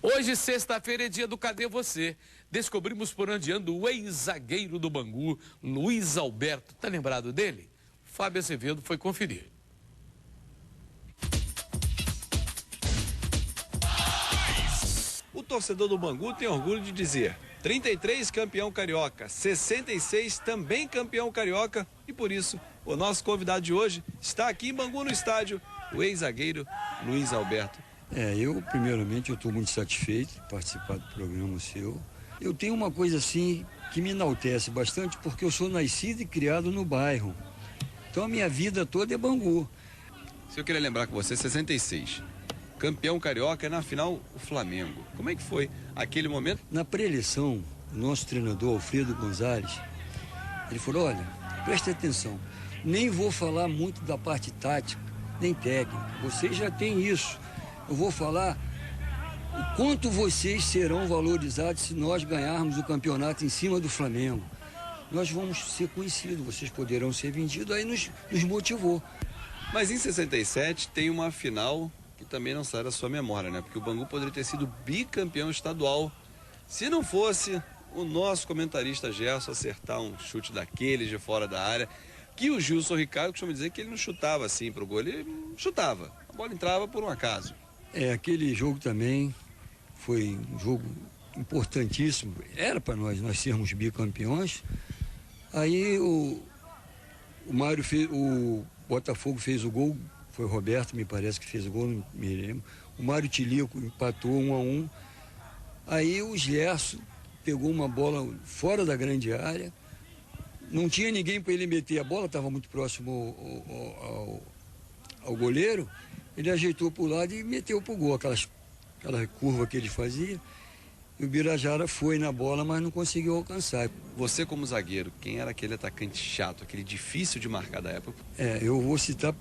Hoje, sexta-feira, é dia do Cadê Você? Descobrimos por onde anda o ex-zagueiro do Bangu, Luiz Alberto. Tá lembrado dele? Fábio Azevedo foi conferir. O torcedor do Bangu tem orgulho de dizer: 33 campeão carioca, 66 também campeão carioca, e por isso o nosso convidado de hoje está aqui em Bangu no estádio, o ex-zagueiro Luiz Alberto. Eu primeiramente eu estou muito satisfeito de participar do programa seu. Eu tenho uma coisa assim que me enaltece bastante, porque eu sou nascido e criado no bairro. Então a minha vida toda é Bangu. Se eu queria lembrar com você, 66. Campeão carioca, na final o Flamengo. Como é que foi aquele momento? Na pré-eleição, o nosso treinador Alfredo Gonzalez, ele falou: olha, preste atenção, nem vou falar muito da parte tática, nem técnica, vocês já têm isso. Eu vou falar o quanto vocês serão valorizados se nós ganharmos o campeonato em cima do Flamengo. Nós vamos ser conhecidos, vocês poderão ser vendidos, aí nos motivou. Mas em 67 tem uma final que também não sai da sua memória, né? Porque o Bangu poderia ter sido bicampeão estadual se não fosse o nosso comentarista Gerson acertar um chute daqueles de fora da área, que o Gilson Ricardo costuma dizer que ele não chutava assim pro gol, ele chutava, a bola entrava por um acaso. Aquele jogo também foi um jogo importantíssimo, era para nós sermos bicampeões. Aí o Botafogo fez o gol, foi o Roberto, me parece que fez o gol, não me lembro. O Mário Tilico empatou 1-1. Aí o Gerson pegou uma bola fora da grande área, não tinha ninguém para ele meter a bola, estava muito próximo ao goleiro, ele ajeitou para o lado e meteu para o gol, aquela curva que ele fazia. E o Birajara foi na bola, mas não conseguiu alcançar. Você como zagueiro, quem era aquele atacante chato, aquele difícil de marcar da época? Eu vou citar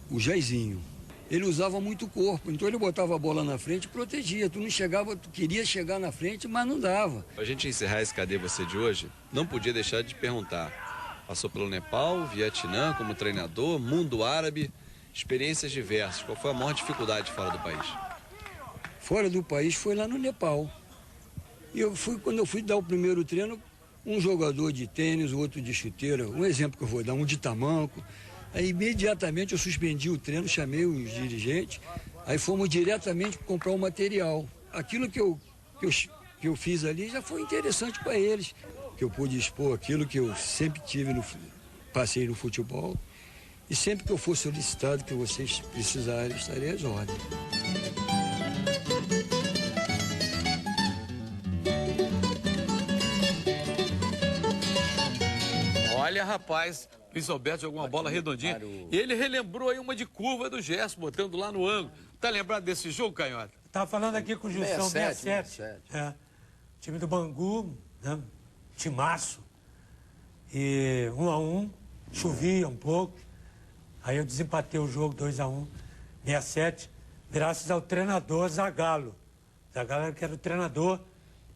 o Jairzinho. Ele usava muito o corpo, então ele botava a bola na frente e protegia. Tu não chegava, tu queria chegar na frente, mas não dava. Pra gente encerrar esse Cadê Você de hoje, não podia deixar de perguntar. Passou pelo Nepal, Vietnã como treinador, mundo árabe, experiências diversas. Qual foi a maior dificuldade fora do país? Fora do país foi lá no Nepal. E quando eu fui dar o primeiro treino, um jogador de tênis, o outro de chuteira, um exemplo que eu vou dar, um de tamanco. Aí imediatamente eu suspendi o treino, chamei os dirigentes, aí fomos diretamente comprar o material. Aquilo que eu fiz ali já foi interessante para eles, que eu pude expor aquilo que eu sempre passei no futebol, e sempre que eu for solicitado, que vocês precisarem, estarei às ordens. Olha, rapaz, Luiz Alberto jogou uma bola redondinha. E ele relembrou aí uma de curva do Gerson, botando lá no ângulo. Tá lembrado desse jogo, Canhota? Tava falando aqui com o Gilson, 67. Time do Bangu, né? Timaço. E 1-1, chovia um pouco. Aí eu desempatei o jogo 2-1, 67, graças ao treinador Zagallo. Zagallo que era o treinador.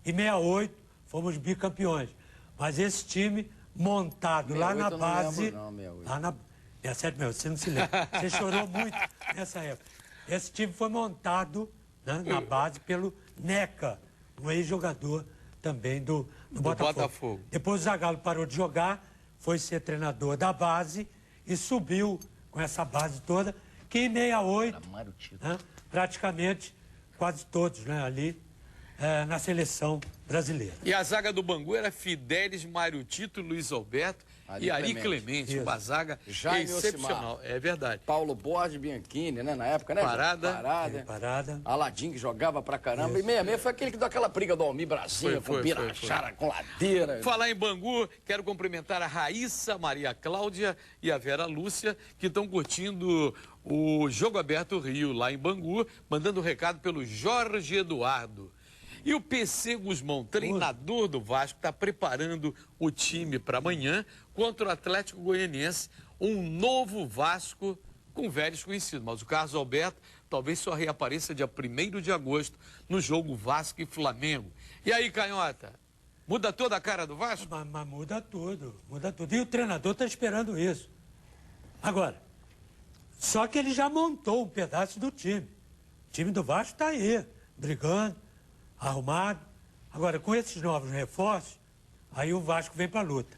E 68, fomos bicampeões. Mas esse time montado lá na base. Não, 68. Lá na 67, você não se lembra. Você chorou muito nessa época. Esse time foi montado, né, na base pelo Neca, um ex-jogador também do Botafogo. Depois o Zagallo parou de jogar, foi ser treinador da base e subiu com essa base toda, que em 68, né, praticamente quase todos, né, ali na seleção brasileira. E a zaga do Bangu era Fidelis, Mário Tito, Luiz Alberto e Ari Clemente. Uma zaga excepcional. Osimar. É verdade. Paulo Borges, Bianchini, né? Na época, né? Parada. Aladim, que jogava pra caramba. E 66 foi aquele que deu aquela briga do Almir Brasil, com Birajara, com Ladeira. Falar em Bangu, quero cumprimentar a Raíssa, Maria Cláudia e a Vera Lúcia, que estão curtindo o Jogo Aberto Rio, lá em Bangu, mandando um recado pelo Jorge Eduardo. E o PC Guzmão, treinador do Vasco, está preparando o time para amanhã contra o Atlético Goianiense, um novo Vasco com velhos conhecidos. Mas o Carlos Alberto talvez só reapareça dia 1º de agosto no jogo Vasco e Flamengo. E aí, Canhota, muda toda a cara do Vasco? Mas muda tudo. E o treinador está esperando isso. Agora, só que ele já montou um pedaço do time. O time do Vasco está aí, brigando. arrumado. Agora, com esses novos reforços, aí o Vasco vem para a luta.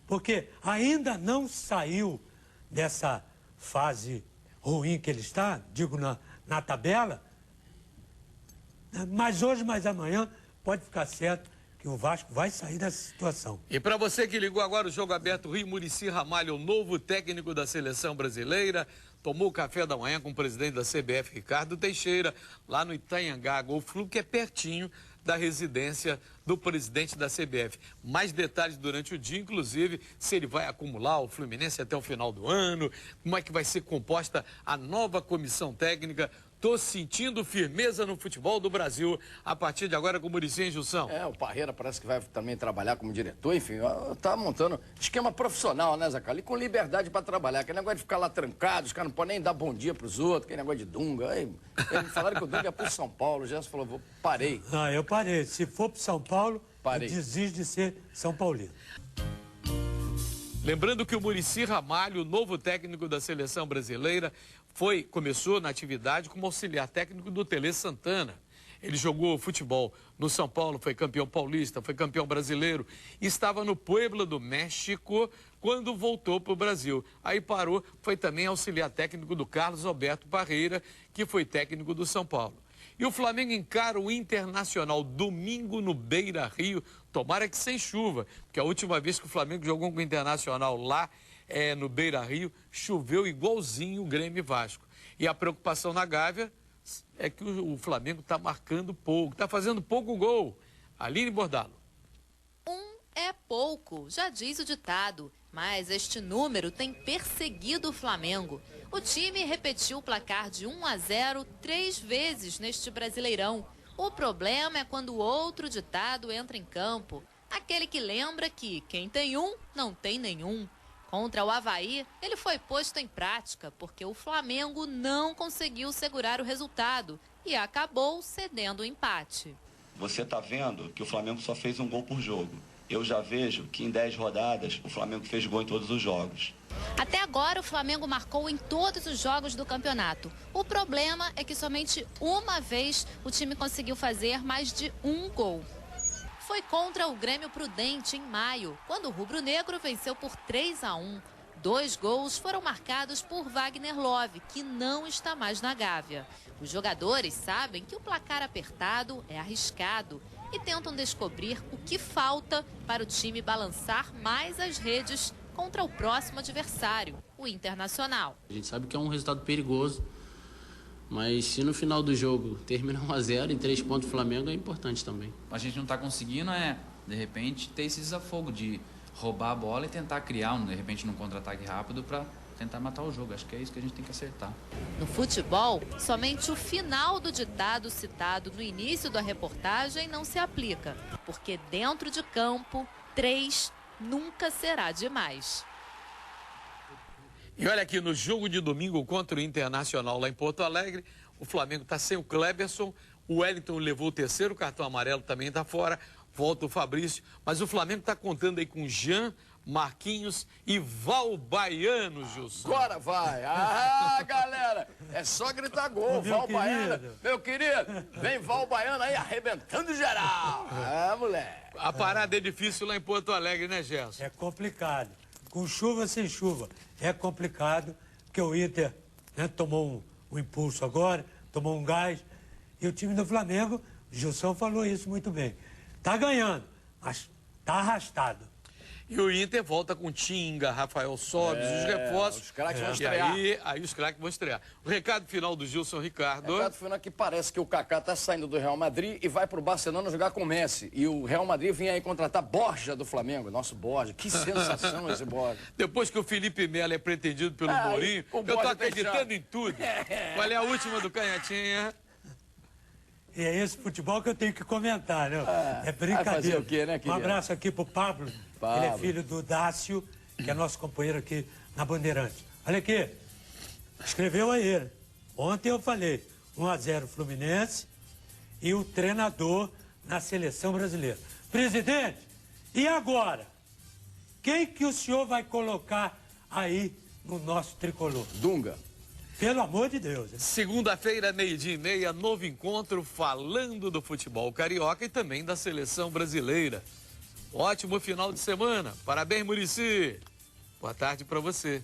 Porque ainda não saiu dessa fase ruim que ele está, digo, na tabela. Mas hoje, mais amanhã, pode ficar certo que o Vasco vai sair dessa situação. E para você que ligou agora o Jogo Aberto Rio, Muricy Ramalho, o novo técnico da Seleção Brasileira, tomou café da manhã com o presidente da CBF, Ricardo Teixeira, lá no Itanhangá Golf Club, que é pertinho da residência do presidente da CBF. Mais detalhes durante o dia, inclusive, se ele vai acumular o Fluminense até o final do ano, como é que vai ser composta a nova comissão técnica. Tô sentindo firmeza no futebol do Brasil a partir de agora com o Muricy em Jussão. O Parreira parece que vai também trabalhar como diretor, enfim, tá montando esquema profissional, né, Zacali? Com liberdade para trabalhar, aquele negócio de ficar lá trancado, os caras não podem nem dar bom dia pros outros, aquele negócio de Dunga. Aí, eles falaram que o Dunga é pro São Paulo, o Gerson falou, parei. Não, eu parei. Se for pro São Paulo, parei. Eu desisto de ser São Paulino. Lembrando que o Muricy Ramalho, o novo técnico da Seleção Brasileira, começou na atividade como auxiliar técnico do Tele Santana. Ele jogou futebol no São Paulo, foi campeão paulista, foi campeão brasileiro. Estava no Puebla do México quando voltou para o Brasil. Aí parou, foi também auxiliar técnico do Carlos Alberto Parreira, que foi técnico do São Paulo. E o Flamengo encara o Internacional domingo no Beira-Rio, tomara que sem chuva, porque a última vez que o Flamengo jogou com o Internacional lá no Beira-Rio, choveu igualzinho o Grêmio e Vasco. E a preocupação na Gávea é que o Flamengo está marcando pouco, está fazendo pouco gol. Aline Bordalo. É pouco, já diz o ditado, mas este número tem perseguido o Flamengo. O time repetiu o placar de 1-0 3 vezes neste Brasileirão. O problema é quando o outro ditado entra em campo. Aquele que lembra que quem tem um, não tem nenhum. Contra o Avaí, ele foi posto em prática porque o Flamengo não conseguiu segurar o resultado e acabou cedendo o empate. Você está vendo que o Flamengo só fez um gol por jogo. Eu já vejo que em 10 rodadas o Flamengo fez gol em todos os jogos. Até agora o Flamengo marcou em todos os jogos do campeonato. O problema é que somente uma vez o time conseguiu fazer mais de um gol. Foi contra o Grêmio Prudente em maio, quando o rubro-negro venceu por 3-1. 2 gols foram marcados por Wagner Love, que não está mais na Gávea. Os jogadores sabem que o placar apertado é arriscado e tentam descobrir o que falta para o time balançar mais as redes contra o próximo adversário, o Internacional. A gente sabe que é um resultado perigoso, mas se no final do jogo terminar 1-0 em 3 pontos do Flamengo, é importante também. A gente não está conseguindo, de repente, ter esse desafogo de roubar a bola e tentar criar, de repente, num contra-ataque rápido para tentar matar o jogo. Acho que é isso que a gente tem que acertar. No futebol, somente o final do ditado citado no início da reportagem não se aplica, porque dentro de campo, 3 nunca será demais. E olha aqui, no jogo de domingo contra o Internacional lá em Porto Alegre, o Flamengo está sem o Kleberson, o Wellington levou o 3º cartão amarelo, também está fora, volta o Fabrício, mas o Flamengo está contando aí com Jean, Marquinhos e Val Baiano, Gilson. Agora vai! Galera, é só gritar gol, Val Baiano. Meu querido, vem Val Baiano aí arrebentando geral. Moleque. A parada é difícil lá em Porto Alegre, né, Gerson? É complicado. Com chuva, sem chuva. É complicado, porque o Inter tomou um impulso agora, tomou um gás. E o time do Flamengo, o Gilson falou isso muito bem. Tá ganhando, mas tá arrastado. E o Inter volta com Tinga, Rafael Sobis, os reforços. Os craques vão estrear. E aí os craques vão estrear. O recado final do Gilson Ricardo. O recado final é que parece que o Kaká tá saindo do Real Madrid e vai pro Barcelona jogar com o Messi. E o Real Madrid vinha aí contratar Borja do Flamengo. Nosso Borja, que sensação esse Borja. Depois que o Felipe Melo é pretendido pelo Mourinho, eu tô acreditando em tudo. Qual é a última do Canhotinha? E é esse futebol que eu tenho que comentar, né? É brincadeira. Vai fazer o quê, né, um abraço aqui pro Pablo. Ele é filho do Dácio, que é nosso companheiro aqui na Bandeirante. Olha aqui, escreveu aí ele. Ontem eu falei, 1-0 Fluminense e o treinador na seleção brasileira. Presidente, e agora? Quem que o senhor vai colocar aí no nosso tricolor? Dunga. Pelo amor de Deus. Segunda-feira, 12:30, novo encontro falando do futebol carioca e também da seleção brasileira. Ótimo final de semana. Parabéns, Muricy. Boa tarde para você.